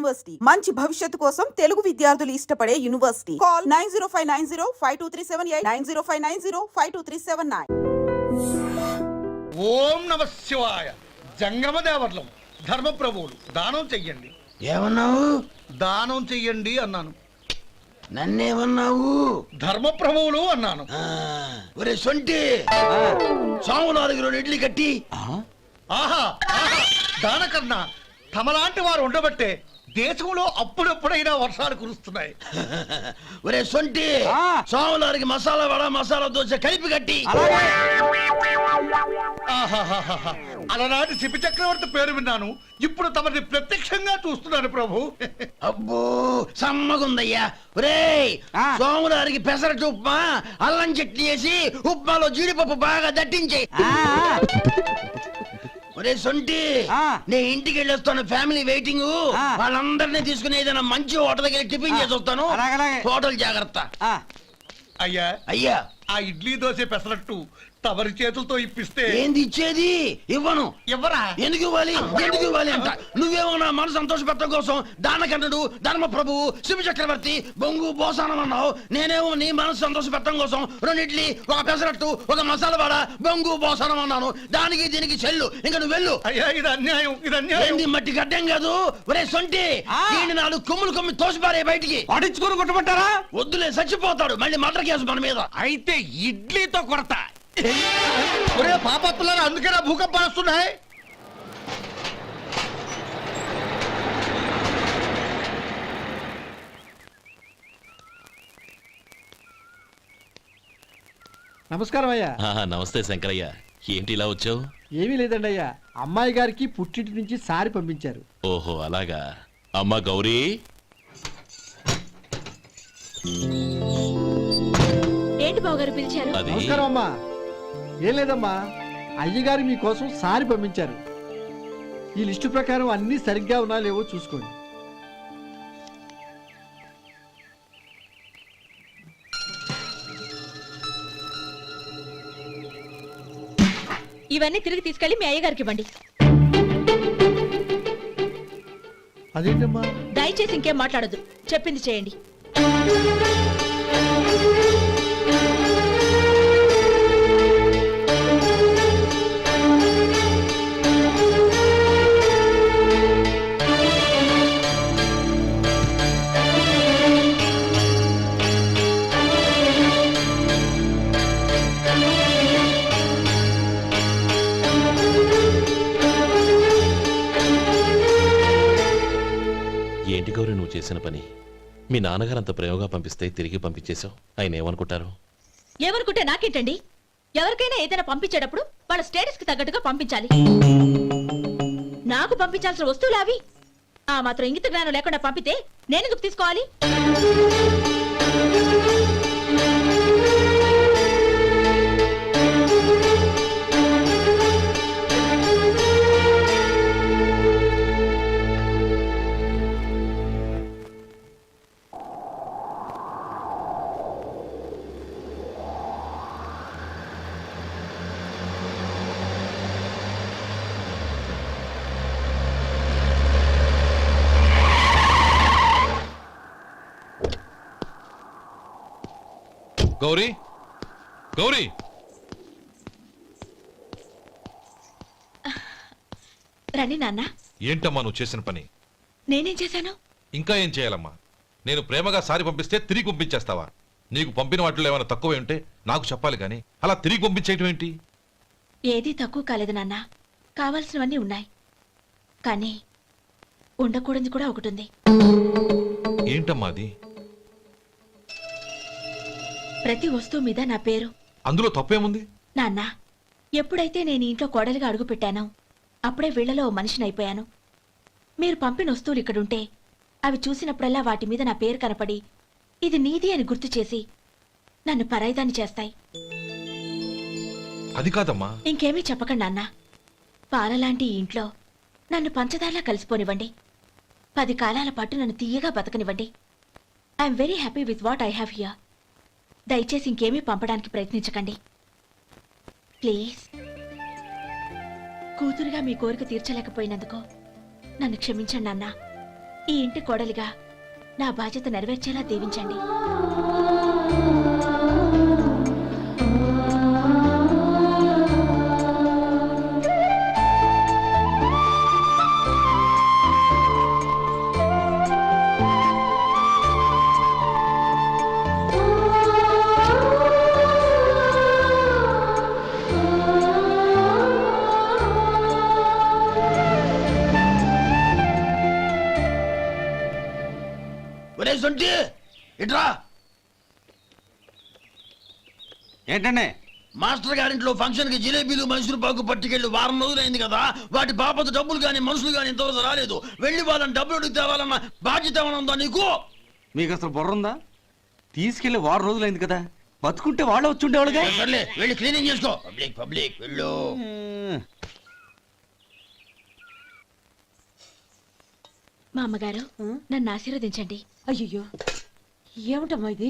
University మంచి భవిష్యత్తు కోసం తెలుగు విద్యార్థులు ఇష్టపడే యూనివర్సిటీ. కాల్ 9059052378 9059052379. ఓం నమ శివాయ. జంగమ దేవర్లం ధర్మప్రభువులు దానం చెయ్యండి. ఏమన్నావు? దానం చెయ్యండి అన్నాను. నన్నేమన్నావు? ధర్మప్రభువులు అన్నాను. ఒరే సొంటి, సాము 4 ఇడ్లీ కట్టి. ఆహా ఆహా, దానకన్నా తమలాంటి వారు ఉండబట్టే దేశంలో అప్పుడప్పుడైనా వర్షాలు కురుస్తున్నాయి. ఒరే సొంటి, సాము 4 మసాలా వడ మసాలా దోశ కలిపి కట్టి. ఆహాహాహా, అలనాటి శిపి చక్రవర్తి పేరు విన్నాను, ఇప్పుడు తమని ప్రత్యక్షంగా చూస్తున్నాను ప్రభు. అబ్బో సమ్మగుందయ్యా. ఒరే సోము 4 పెసరట్టు ఉప్మా అల్లం చట్నీ వేసి ఉప్మాలో జీడిపప్పు బాగా దట్టించి. ఒరే సొంటి, నే ఇంటికి వెళ్ళొస్తాను, ఫ్యామిలీ వెయిటింగ్. వాళ్ళందరినీ తీసుకుని ఏదైనా మంచి హోటల్ దగ్గర టిఫిన్ చేసి వస్తాను. హోటల్ జాగ్రత్త. అయ్యా అయ్యా, ఆ ఇడ్లీ దోశ పెసరట్టు తమరి చేతులతో ఇప్పిస్తే. ఏంది ఇచ్చేది? ఇవ్వను. ఎవరా? ఎందుకు ఇవ్వాలి? ఎందుకు ఇవ్వాలి అంట. నువ్వేమో నా మనసు సంతోషపెట్టడం కోసం దానకన్నుడు, ధర్మ ప్రభువు, శివ చక్రవర్తి, బొంగు బోసానం అన్నావు. నేనేమో నీ మనసు సంతోషపెట్టడం కోసం 2 ఇడ్లీ, 1 పెసరట్టు, 1 మసాలా వడ, బొంగు బోసానం అన్నాను. దానికి దీనికి చెల్లు. ఇంకా నువ్వు వెళ్ళు. అయ్యా ఇది అన్యాయం, ఇది అన్యాయం. ఏంది మట్టి గడ్డం కాదు. ఒరే సొంటి, దీన్ని 4 కొమ్ములు తోసిపారే బయటికి. పడించుకొని కొట్టమంటారా? వద్దులే, చచ్చిపోతాడు. మళ్ళీ మర్డర్ కేసు మన మీద. అయితే ఇడ్లీతో కొడతా. ఒరే పాపత్తులారా, అందుకేనా భూకంపాలు వస్తున్నాయి? నమస్కారం అయ్యా. నమస్తే శంకరయ్య, ఏంటి ఇలా వచ్చావు? ఏమీ లేదండి అయ్యా, అమ్మాయి గారికి పుట్టింటి నుంచి సారి పంపించారు. ఓహో అలాగా. అమ్మా గౌరీ, ఏంటి బావగారు పిలిచారు? అది నమస్కారం అమ్మా. ఏం లేదమ్మా, అయ్యగారు మీకోసం సారి పంపించారు. ఈ లిస్టు ప్రకారం అన్ని సరిగ్గా ఉన్నా లేవో చూసుకోండి. ఇవన్నీ తిరిగి తీసుకెళ్లి మీ అయ్యగారికి ఇవ్వండి. అదేంటమ్మా? దయచేసి ఇంకేం మాట్లాడొద్దు, చెప్పింది చేయండి. ఏంటి గౌరీ నువ్వు చేసిన పని? మీ నాన్నగారు అంత ప్రేమగా పంపిస్తే తిరిగి పంపించేశావు. ఆయన ఏమనుకుంటారు? ఎవరుకుంటే నాకేంటండి? ఎవరికైనా ఏదైనా పంపించేటప్పుడు వాళ్ళ స్టేటస్ కి తగ్గట్టుగా పంపించాలి. నాకు పంపించాల్సిన వస్తువులు అవి. ఆ మాత్రం ఇంగిత జ్ఞానం లేకుండా పంపితే నేనెందుకు తీసుకోవాలి? గౌరీ, గౌరీ, రండి నాన్న. ఏంటమ్మా నువ్వు చేసిన పని? నేనేం చేశాను? ఇంకా ఏం చేయాలమ్మా? నేను ప్రేమగా సారి పంపిస్తే తిరిగి పంపించేస్తావా? నీకు పంపిన వాటిలో ఏమైనా తక్కువ ఉంటే నాకు చెప్పాలి, కానీ అలా తిరిగి పంపించేయటం ఏంటి? ఏదీ తక్కువ కాలేదు నాన్న, కావాల్సినవన్నీ ఉన్నాయి. కానీ ఉండకూడదు కూడా ఒకటి ఉంది. ఏంటమ్మా అది? ప్రతి వస్తువు మీద నా పేరు. అందులో తప్పేముంది? నాన్న, ఎప్పుడైతే నేను ఇంట్లో కోడలిగా అడుగు పెట్టానో అప్పుడే వీళ్లలో ఓ మనిషిని అయిపోయాను. మీరు పంపిన వస్తువులు ఇక్కడుంటే అవి చూసినప్పుడల్లా వాటి మీద నా పేరు కనపడి ఇది నీది అని గుర్తు చేసి నన్ను పరాయిదాన్ని చేస్తాయి. అది కాదమ్మా. ఇంకేమీ చెప్పకండి నాన్న. పాలలాంటి ఈ ఇంట్లో నన్ను పంచదారలా కలిసిపోనివ్వండి. 10 కాలాల పాటు నన్ను తీయగా బతకనివ్వండి. I'm very happy with what I have here. దయచేసి ఇంకేమీ పంపడానికి ప్రయత్నించకండి ప్లీజ్. కూతురుగా మీ కోరిక తీర్చలేకపోయినందుకు నన్ను క్షమించండి నాన్న. ఈ ఇంటి కోడలిగా నా బాధ్యత నెరవేర్చేలా దీవించండి. ఒరే సొంటి ఇట్రా. ఏంటండి? మాస్టర్ గారింట్లో ఫంక్షన్ కి జిలేబీలు మైసూరు పాకు పట్టుకెళ్ళి వారం రోజులైంది కదా, వాటి బాపత డబ్బులు కానీ మనుషులు కానీ ఇంతవరకు రాలేదు. వెళ్ళి వాళ్ళని డబ్బులు అడిగి తేవాలన్న బాధ్యత ఏమైనా ఉందా నీకు? మీకు అసలు బుర్ర ఉందా? తీసుకెళ్లి వారం రోజులైంది కదా, బతుకుంటే వాళ్ళు వచ్చి ఉండేవాళ్ళుగా. సర్లే వెళ్ళి క్లీనింగ్ చేసుకో. పబ్లిక్ పబ్లిక్ వెళ్ళు. మా అమ్మగారు నన్ను ఆశీర్వదించండి. అయ్యయ్యో ఏమిటమ్మా ఇది?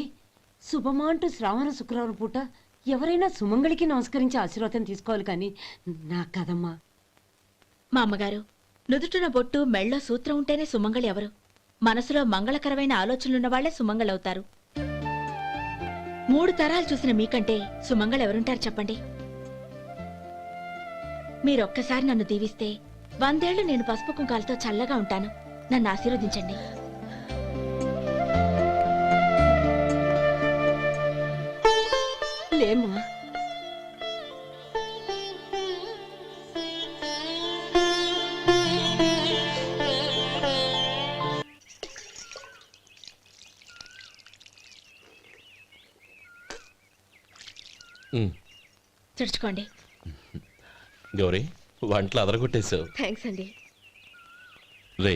శుభమా అంటూ శ్రావణ శుక్రవారం పూట ఎవరైనా సుమంగళికి నమస్కరించి ఆశీర్వాదం తీసుకోవాలి కానీ నా కదమ్మా. మా అమ్మగారు నుదుటిన బొట్టు మెళ్ళో సూత్రం ఉంటేనే సుమంగళి ఎవరు? మనసులో మంగళకరమైన ఆలోచనలున్న వాళ్లే సుమంగళవుతారు. 3 తరాలు చూసిన మీకంటే సుమంగళ ఎవరుంటారు చెప్పండి? మీరొక్కసారి నన్ను దీవిస్తే 100 ఏళ్లు నేను పసుపు కుంకాలతో చల్లగా ఉంటాను. నన్ను ఆశీర్వదించండి. లేమ్మా, తుడుచుకోండి. గౌరీ, వంటలు అదరగొట్టేశావు. థ్యాంక్స్ అండి. రే,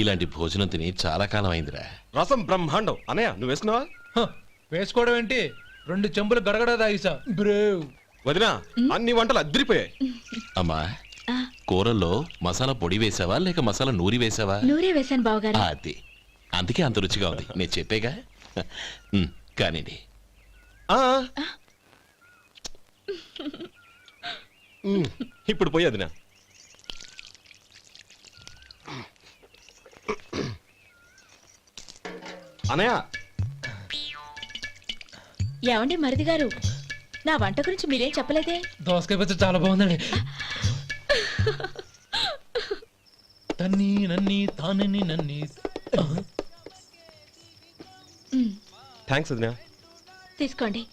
ఇలాంటి భోజనం తిని చాలా కాలం అయిందిరా. రసం బ్రహ్మాండం. అనయ్య నువ్వు వేసుకున్నావా? వేసుకోవడం ఏంటి, 2 చెంబులు గడగడ తాగిసా బ్రేవ్. వదినా, అన్ని వంటలు అద్దరిపోయాయి. అమ్మా, కూరల్లో మసాలా పొడి వేసావా లేక మసాలా నూరి వేసావా? నూరే వేశాను బావగారు. అది అందుకే అంత రుచిగా ఉంది. నేను చెప్పేగా. కానివ్వండి. ఆ. ఇప్పుడు పోయి వదినా. అనయ్య, ఏమండి మరిది గారు, నా వంట గురించి మీరేం చెప్పలేదే? దోసకాయ పచ్చడి చాలా బాగుందండి. తన్ని నన్ని తానని నన్ని. థ్యాంక్స్ వదినా. తీసుకోండి.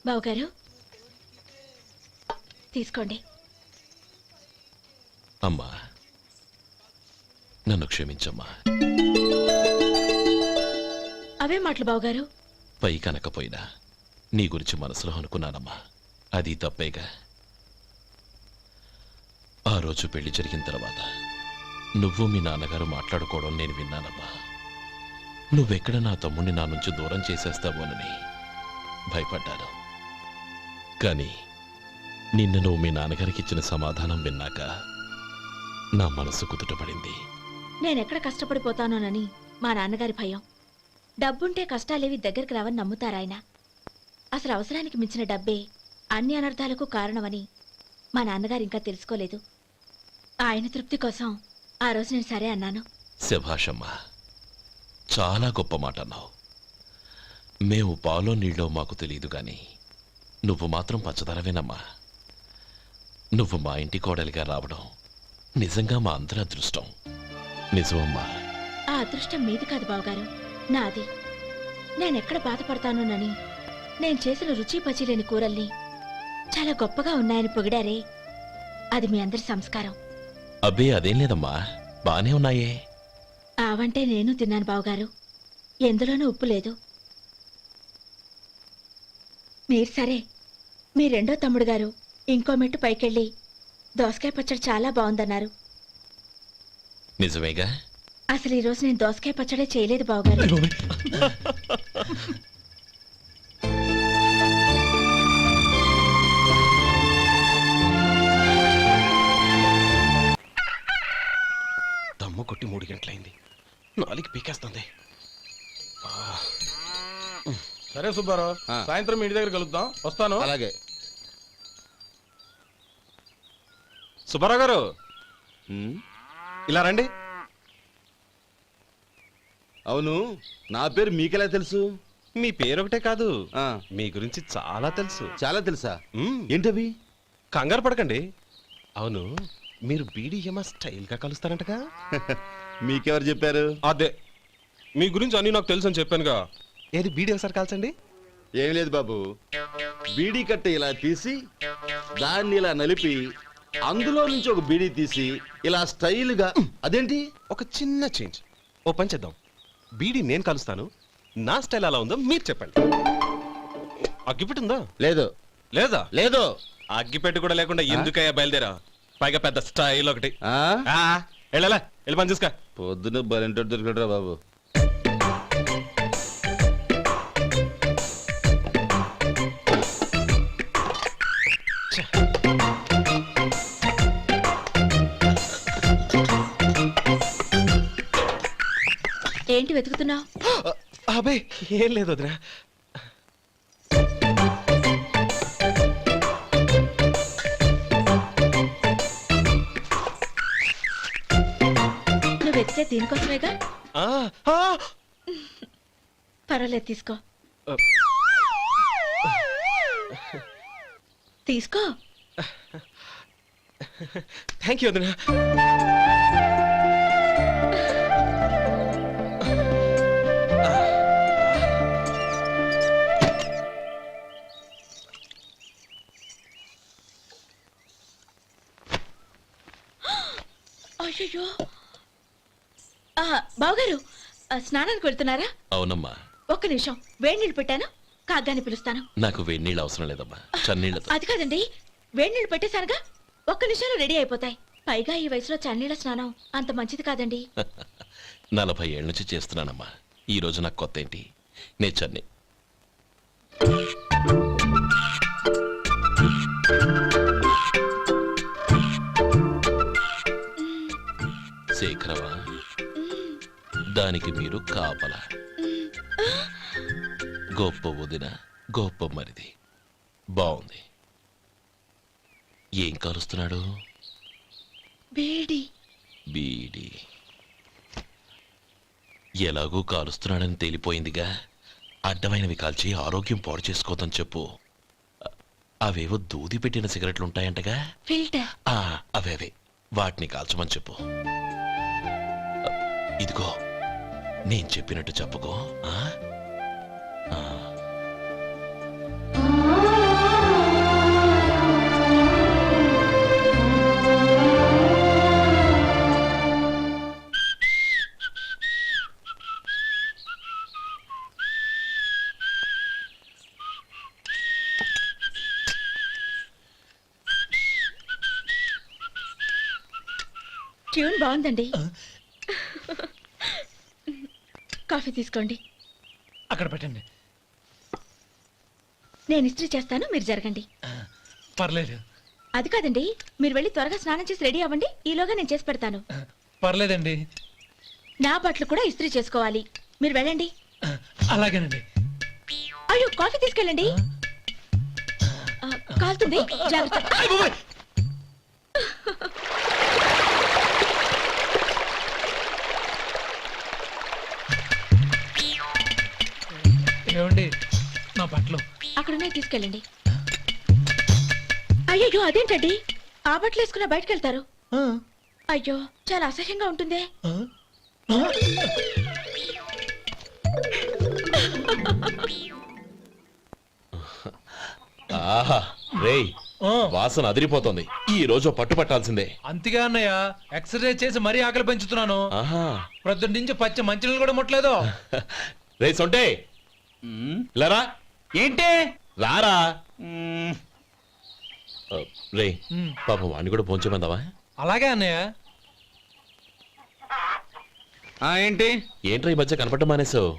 బావగారు తీసుకోండి. అమ్మా, నన్ను క్షమించమ్మా. అవే మాటలు బావగారు. పై కనకపోయినా నీ గురించి మనసులో అనుకున్నానమ్మా. అది తప్పేగా. ఆ రోజు పెళ్లి జరిగిన తర్వాత నువ్వు మీ నాన్నగారు మాట్లాడుకోవడం నేను విన్నానమ్మా. నువ్వెక్కడ నా తమ్ముణ్ణి నా నుంచి దూరం చేసేస్తావోనని భయపడ్డాను. కానీ నిన్న నువ్వు మీ నాన్నగారికి ఇచ్చిన సమాధానం విన్నాక నా మనసు కుదుటపడింది. నేనెక్కడ కష్టపడిపోతానోనని మా నాన్నగారి భయం. డబ్బుంటే కష్టాలేవి దగ్గరికి రావని నమ్ముతారాయన. అసలు అవసరానికి మించిన డబ్బే అన్ని అనర్థాలకు కారణమని మా నాన్నగారు ఇంకా తెలుసుకోలేదు. ఆయన తృప్తి కోసం ఆ రోజు నేను సరే అన్నాను. శభాషమ్మా, చాలా గొప్ప మాట అన్నావు. మేము పాలో నీళ్ళో మాకు తెలియదు గాని నువ్వు మాత్రం పచ్చదనవేనమ్మా. నువ్వు మా ఇంటి కోడలిగా రావడం నిజంగా మా అందరి అదృష్టం. నిజమమ్మా. ఆ అదృష్టం మీది కాదు బావగారు, నాది. నేనెక్కడ బాధపడతానోనని నేను చేసిన రుచి పచిలేని కూరల్ని చాలా గొప్పగా ఉన్నాయని పొగిడారే, అది మీ అందరి సంస్కారం. అబ్బే అదేం లేదమ్మా, బానే ఉన్నాయే. ఆవంటే నేను తిన్నాను బావగారు, ఎందులోనూ ఉప్పు లేదు. మీరు సరే, మీ రెండో తమ్ముడు గారు ఇంకో మెట్టు పైకెళ్ళి దోసకాయ పచ్చడి చాలా బాగుందన్నారు. నిజమేగా? అసలు ఈరోజు నేను దోసకాయ పచ్చడే చేయలేదు బావగారు. దమ్ము కొట్టి 3 గంటలైంది. 4కి పీకేస్తుంది. సరే సుబ్బారావు, సాయంత్రం మీ ఇంటి దగ్గర కలుద్దాం. వస్తాను. అలాగే. సుబ్బారావు గారు ఇలా రండి. అవును, నా పేరు మీకెలా తెలుసు? మీ పేరు ఒకటే కాదు, మీ గురించి చాలా తెలుసు. చాలా తెలుసా? మ్మ్. ఏంటవి? కంగారు పడకండి. అవును, మీరు బీడీఎం స్టైల్ గా కలుస్తారంటగా? మీకెవరు చెప్పారు? అదే, మీ గురించి అన్ని నాకు తెలుసు అని చెప్పానుగా. ఏది బీడీ ఒకసారి కాల్చండి. ఏం లేదు బాబు, బీడీ కట్ట ఇలా తీసి దాన్ని ఇలా నలిపి అందులో నుంచి ఒక బీడీ తీసి ఇలా స్టైల్గా. అదేంటి? ఒక చిన్న చేంజ్. ఓ పని చేద్దాం, బీడీ నేను కలుస్తాను, నా స్టైల్ అలా ఉందో మీరు చెప్పండి. అగ్గిపెట్టి ఉందా? లేదు. లేదా? లేదు. అగ్గిపెట్టి కూడా లేకుండా ఎందుకయ్యా బయలుదేరా? పైగా పెద్ద స్టైల్ ఒకటి. వెళ్ళాలా, వెళ్ళి పని చూసుకో. పొద్దున బలింటోడు దొరికడరా బాబు. ఏంటి వెతుకుతున్నావు? అబే ఏం లేదు వదినా. నువ్వు వెతికే దీనికోసమేగా. ఆ, ఆ, పర్వాలేదు, తీసుకో. తీసుకో. థ్యాంక్ యూ వదినా. అయ్యో, బావగారు స్నానానికి వెళ్తున్నారా? అవునమ్మా. ఒక్క నిమిషం, వేడి నీళ్ళు పెట్టాను, కాగ్గాని పిలుస్తాను. నాకు వేడి నీళ్ళు అవసరం లేదమ్మా, చన్నీళ్ళతో. అది కాదండి, వేడి నీళ్ళు పెట్టేశానుగా, ఒక్క నిమిషంలో రెడీ అయిపోతాయి. పైగా ఈ వయసులో చన్నీళ్ళ స్నానం అంత మంచిది కాదండి. 40 ఏళ్ళ నుంచి చేస్తున్నానమ్మా. ఈ రోజు నాకు కొత్త ఏంటి? నే చన్ని. శేఖరవా, దానికి మీరు కాపల. గొప్ప వదిన, గొప్ప మరిది. బాగుంది. ఏం కాలుస్తున్నాడు? వేడి. బీడి. ఎలాగూ కాలుస్తున్నాడని తేలిపోయిందిగా. అడ్డమైనవి కాల్చి ఆరోగ్యం పాడు చేసుకోదని చెప్పు. అవేవో దూది పెట్టిన సిగరెట్లుంటాయంటగా. ఫిల్టర్. అవే వాటిని కాల్చమని చెప్పు. ఇదిగో, నేను చెప్పినట్టు చెప్పుకో. ట్యూన్ బాగుందండి. కాఫీ తీసుకోండి. అక్కడ పెట్టండి. నేను ఇస్త్రీ చేస్తాను, మీరు జరగండి. పర్లేదు. అది కాదండి, మీరు వెళ్ళి త్వరగా స్నానం చేసి రెడీ అవ్వండి, ఈలోగా నేను చేసి పెడతాను. పర్లేదండి. నా బట్టలు కూడా ఇస్త్రీ చేసుకోవాలి, మీరు వెళ్ళండి. అలాగేనండి. అయ్యో, కాఫీ తీసుకెళ్ళండి. కాలుతుంది, జాగ్రత్త. ఏమండి, నా బట్టలు అక్కడున్నాయి, తీసుకెళ్ళండి. అయ్యో, అదేంటండి, ఆ బట్టలు వేసుకున్న బయటకు వెళ్తారు? అయ్యో, చాలా అసహ్యంగా ఉంటుందే. ఆహా రేయ్, వాసన అదిరిపోతుంది. ఈ రోజు పట్టుపట్టాల్సిందే. అంతగా అన్నయ్య, ఎక్సర్సైజ్ చేసి మరీ ఆకలి పెంచుతున్నాను. ప్రొద్దున నుంచి పచ్చ మంచినీళ్ళు కూడా ముట్టలేదు. రే సొంటే, లరా. ఏంటి? రారా. రే పాపం వాడిని కూడా పోంచమందావా? అలాగే అన్నయ్య. ఏంటి? ఏంట్రా ఈ మధ్య కనపడడం మానేసావు?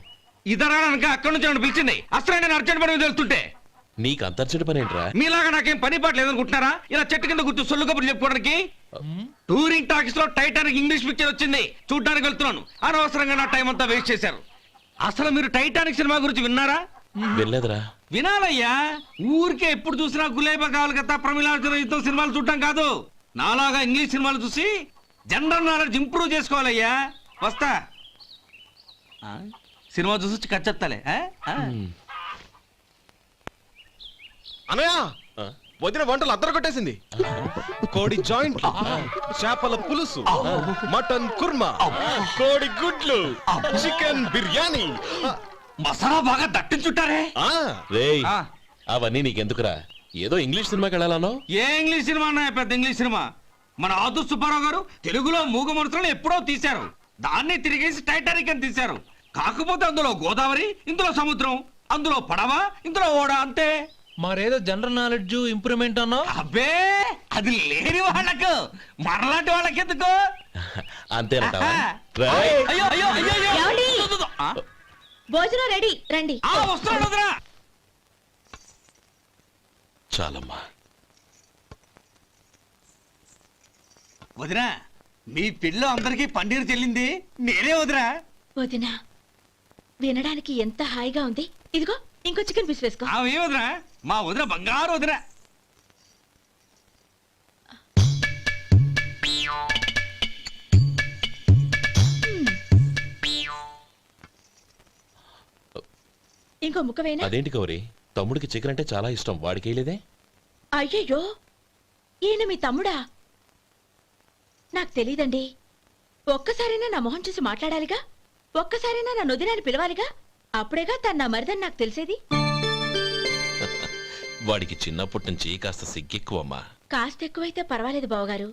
ఇదరా అక్కడి నుంచి నన్ను పిలిచింది. అసలు నేను అర్జెంట్ పని తెలుస్తుంటే నీకు అంతర్చడి పని ఏంట్రా? మీలాగా నాకేం పని పాట లేదనుకుంటున్నారా? ఇలా చెట్టు కింద కూర్చో సొల్లు కబుర్లు చెప్పుకోవడానికి. టూరింగ్ టాకీస్ లో టైటానిక్ ఇంగ్లీష్ పిక్చర్ వచ్చింది, చూడ్డానికి వెళ్తున్నాను. అనవసరంగా నా టైం అంతా వేస్ట్ చేశారు. అసలు మీరు టైటానిక్ సినిమా గురించి విన్నారా? వెళ్ళలేదురా. వినాలయ్యా, ఊరికే ఎప్పుడు చూసినా గులేబా కావాలి కదా ప్రమిళార్జున యుద్ధం సినిమాలు చూడటం కాదు. నాలాగా ఇంగ్లీష్ సినిమాలు చూసి జనరల్ నాలెడ్జ్ ఇంప్రూవ్ చేసుకోవాలయ్యా. వస్తా. సినిమా చూసి వచ్చి కచ్చెత్తాలే. అనయ్య ఆ? వదిన వంటలు అద్దరు కొట్టేసింది. కోడి జాయింట్, చేపల పులుసు, మటన్ కుర్మా, కోడి గుడ్లు, చికెన్ బిర్యానీ. మసాలా బాగా దట్టించుంటారే. ఆ, రేయ్, ఆ. అవన్నీ నీకెందుకురా? ఏదో ఇంగ్లీష్ సినిమాకి వెళ్ళాలనో. ఏ ఇంగ్లీష్ సినిమా అన్నాయా? పెద్ద ఇంగ్లీష్ సినిమా. మన ఆదు సుబ్బారావు గారు తెలుగులో మూగమరుతులను ఎప్పుడో తీశారు. దాన్ని తిరిగేసి టైటానిక్ అని తీశారు. కాకపోతే అందులో గోదావరి, ఇందులో సముద్రం, అందులో పడవ, ఇందులో ఓడ, అంతే. మరేదో జనరల్ నాలెడ్జ్ ఇంప్రూవ్మెంట్ అన్నావు. అబ్బే, అది లేని వాళ్ళకు మనలాంటి వాళ్ళకి ఎందుకు? అంతేనంటావా? ఆహా. రేయ్, అయ్యో అయ్యో అయ్యో అయ్యో. ఏమండి? ఆ? భోజనం రెడీ, రండి. వస్తున్నాడు వదరా. చాలమ్మా. వదినా, మీ పిల్ల అందరికి పన్నీరు చెల్లింది నేనే వదినా. వదినా, వినడానికి ఎంత హాయిగా ఉంది. ఇదిగో ఇంకో చికెన్ పీస్ వేసుకో. ఏ వదినా, మా వదిన బంగారు వదినా. ఇంకో ముక్క వేయనా? అదేంటి గౌరీ, తమ్ముడికి చికెన్ అంటే చాలా ఇష్టం, వాడికి వేయలేదే? అయ్యయ్యో, ఈయన మీ తమ్ముడా? నాకు తెలీదండి. ఒక్కసారైనా నా మొహం చూసి మాట్లాడాలిగా, ఒక్కసారైనా నా నొదినాన్ని పిలవాలిగా, అప్పుడేగా తన నా మరిదని నాకు తెలిసేది. వాడికి చిన్నప్పటి నుంచి కాస్త సిగ్గెక్కువమ్మా. కాస్త ఎక్కువైతే పర్వాలేదు బావగారు,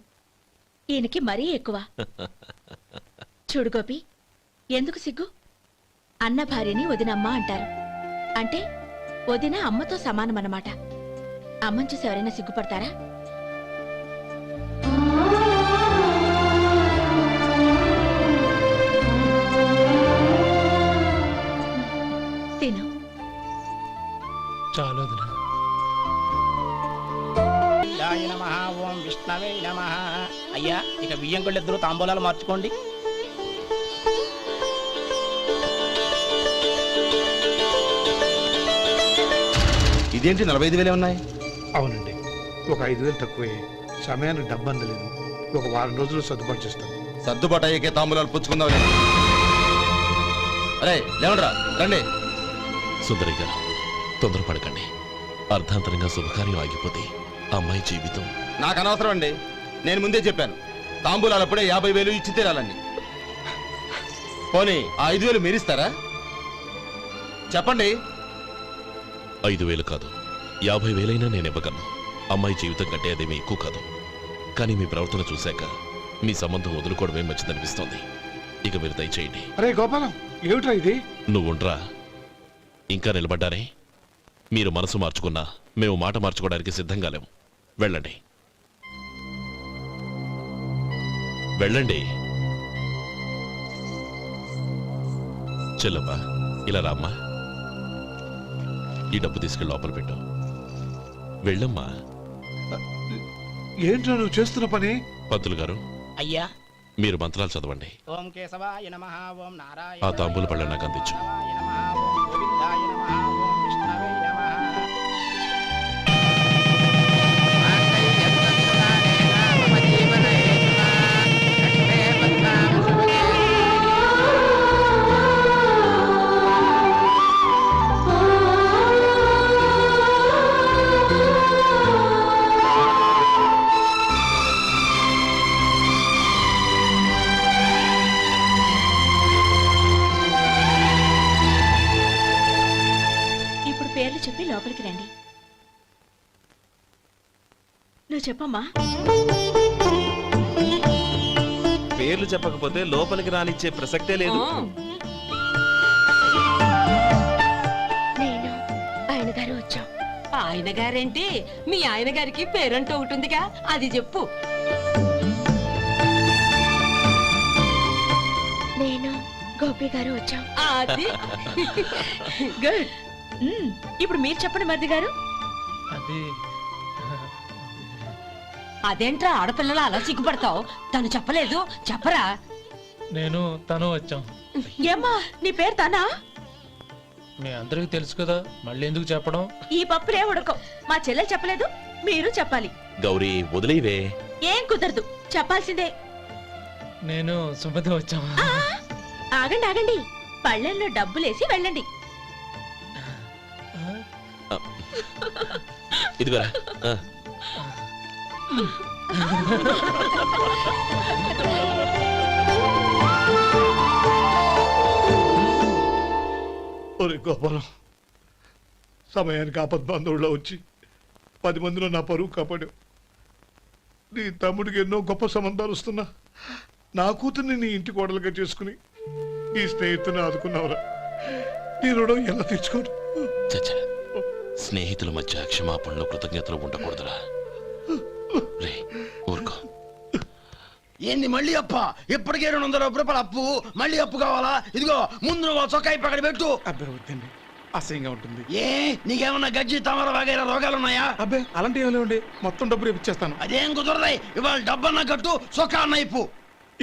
ఈయనకి మరీ ఎక్కువ. చూడు గోపి, ఎందుకు సిగ్గు? అన్న భార్యని వదినమ్మ అంటారు. అంటే వదిన అమ్మతో సమానమన్నమాట. అమ్మని చూసి ఎవరైనా సిగ్గుపడతారా? తిను. చాలు వదినా. ఓం విష్ణవే నమః. అయ్యా, ఇక బియ్యం కొళ్ళు ఇద్దరు తాంబూలాలు మార్చుకోండి. ఇదేంటి 45,000 ఉన్నాయి? అవునండి, ఒక 5,000 తక్కువే. సమయానికి డబ్బు అందలేదు. ఒక వారం రోజులు సర్దుబాటు చేస్తాను. సర్దుబాటు అయ్యే తాంబూలాలు పుచ్చుకుందాం. అరే లేవండ్రా, రండి. సుందరి గారు, తొందరపడకండి. అర్ధాంతరంగా శుభకార్యం ఆగిపోతే అమ్మాయి జీవితం. నాకు అనవసరం అండి, నేను ముందే చెప్పాను. తాంబూలాలు అప్పుడే 50,000 ఇచ్చి తీరాలండి. పోనీ ఆ 5,000 మీరిస్తారా? చెప్పండి. 5,000 కాదు, 50,000 నేను ఇవ్వగలను. అమ్మాయి జీవితం కంటే అదేమీ ఎక్కువ కాదు. కానీ మీ ప్రవర్తన చూశాక మీ సంబంధం వదులుకోవడమే మంచిదనిపిస్తోంది. ఇక మీరు దయచేయండి. అరే గోపాలం, ఏమిట్రా ఇది? నువ్వుండ్రా, ఇంకా నిలబడ్డారే. మీరు మనసు మార్చుకున్నా మేము మాట మార్చుకోవడానికి సిద్ధంగా లేము. వెళ్ళండి, వెళ్ళండి. చెల్లమ్మా, ఇలా రామ్మా. ఈ డబ్బు తీసుకెళ్ళి లోపల పెట్టు. వెళ్ళమ్మా. ఏంట్రా నువ్వు చేస్తున్న పని? పంతులు గారు, అయ్యా, మీరు మంత్రాలు చదవండి. ఓం కేశవాయ నమః, ఓం నారాయణ. ఆ తాంబూల పళ్ళ నాకు అందించు. ఓం గోవిందాయ నమః, ఓం విష్ణవే నమః. ఇప్పుడు పేర్లు చెప్పి లోపలికి రండి. నువ్వు చెప్పమ్మా. పేర్లు చెప్పకపోతే లోపలికి రానిచ్చే ప్రసక్తే లేదు. నేను ఆయన గారు వచ్చాం. ఆయన గారేంటి, మీ ఆయన గారికి పేరంటూ ఒకటి ఉందిగా, అది చెప్పు. నేను గోపి గారు వచ్చాం. అది గుడ్. ఇప్పుడు మీరు చెప్పండి మరిది గారు. అది అదేంట్రా ఆడపిల్లలు అలా సిగ్గుపడతావు? తను చెప్పలేదు, చెప్పరా? నేను తను వచ్చాం. ఏమ్మా, నీ పేరు తనా? మీ అందరికీ తెలుసు కదా మళ్ళీ ఎందుకు చెప్పడం? ఈ పప్పులే ఉడకం. మా చెల్లెలు చెప్పలేదు, మీరు చెప్పాలి. గౌరీ వదిలేవే. ఏం కుదరదు, చెప్పాల్సిందే. నేను సుమతి వచ్చాము. ఆ, ఆగండి ఆగండి, పళ్ళెంలో డబ్బులేసి వెళ్ళండి. ఇదిగోరా. ఒరే గోపాలం, సమయానికి ఆపద్బంధువుల్లో వచ్చి 10 మందిలో నా పరువు కాపాడావు. నీ తమ్ముడికి ఎన్నో గొప్ప సంబంధాలు వస్తున్నా నా కూతుర్ని నీ ఇంటి కోడలుగా చేసుకుని నీ స్నేహితుని ఆదుకున్నావురా. నీ రుణం ఎలా తెచ్చుకోరు? చచ్చా, స్నేహితుల మధ్య క్షమాపణలు కృతజ్ఞతలు ఉండకూడదురా. రే ఊరుకో. ఏంది మళ్ళీ అప్ప? ఇప్పటికే 200 రూపాయల అప్పు, మళ్ళీ అప్పు కావాలా? ఇదిగో ముందు నువ్వు ఆ చొక్కాయి పక్కన పెట్టు. అబ్బే వద్దండి, అసహ్యంగా ఉంటుంది. ఏ నీకేమన్నా గజ్జి తమర వగైరా రోగాలు ఉన్నాయా? అబ్బే అలాంటి ఏమీ లేవండి, మొత్తం డబ్బు రేపు ఇచ్చేస్తాను. అదేం కుదరదాయి. ఇవాళ డబ్బన్నా కట్టు, చొక్కా అన్న ఇప్పు.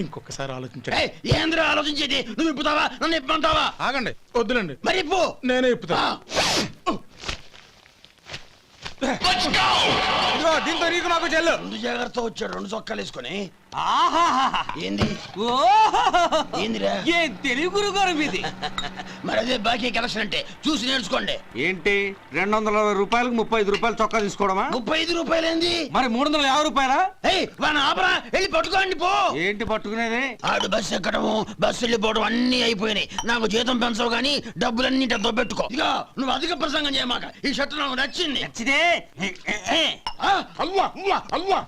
ఇంకొకసారి ఆలోచించండి. ఏయ్, ఏందిరా ఆలోచించేది? నువ్వు ఇప్పుతావా, నన్ను ఇప్పమంటావా? ఆగండి, వద్దులండి, మరి ఇప్పు. నేనే ఇప్పుతా. ఇదిగో, దీంతో నీకు నాకు చెల్లు. ముందు జాగ్రత్త వచ్చాడు 2 చొక్కాలు వేసుకొని. ఆహాహాహా. ఏంది ఓహోహోహో. ఏందిరా? ఏం తెలుగు గురుగారు మీది? మరి అదే బాకీ కలెక్షన్ అంటే చూసి నేర్చుకోండి. ఏంటి 220 రూపాయలకు 35 రూపాయలు చొక్కా తీసుకోవడమా? 35 రూపాయలు ఏంది? మరి 350 రూపాయలా? ఏయ్ వాడిని ఆపరా, వెళ్ళి పట్టుకోండి పో. ఏంటి పట్టుకునేది? ఆడు బస్సు ఎక్కడము, బస్సు వెళ్ళిపోవడం అన్ని అయిపోయినాయి. నాకు జీతం పెంచవు గానీ డబ్బులన్నీ డబ్బు పెట్టుకో. ఇక నువ్వు అధిక ప్రసంగం చేయమాక. ఈ షర్ట్ నాకు నచ్చింది. నచ్చితే అల్వా అల్వా అల్వా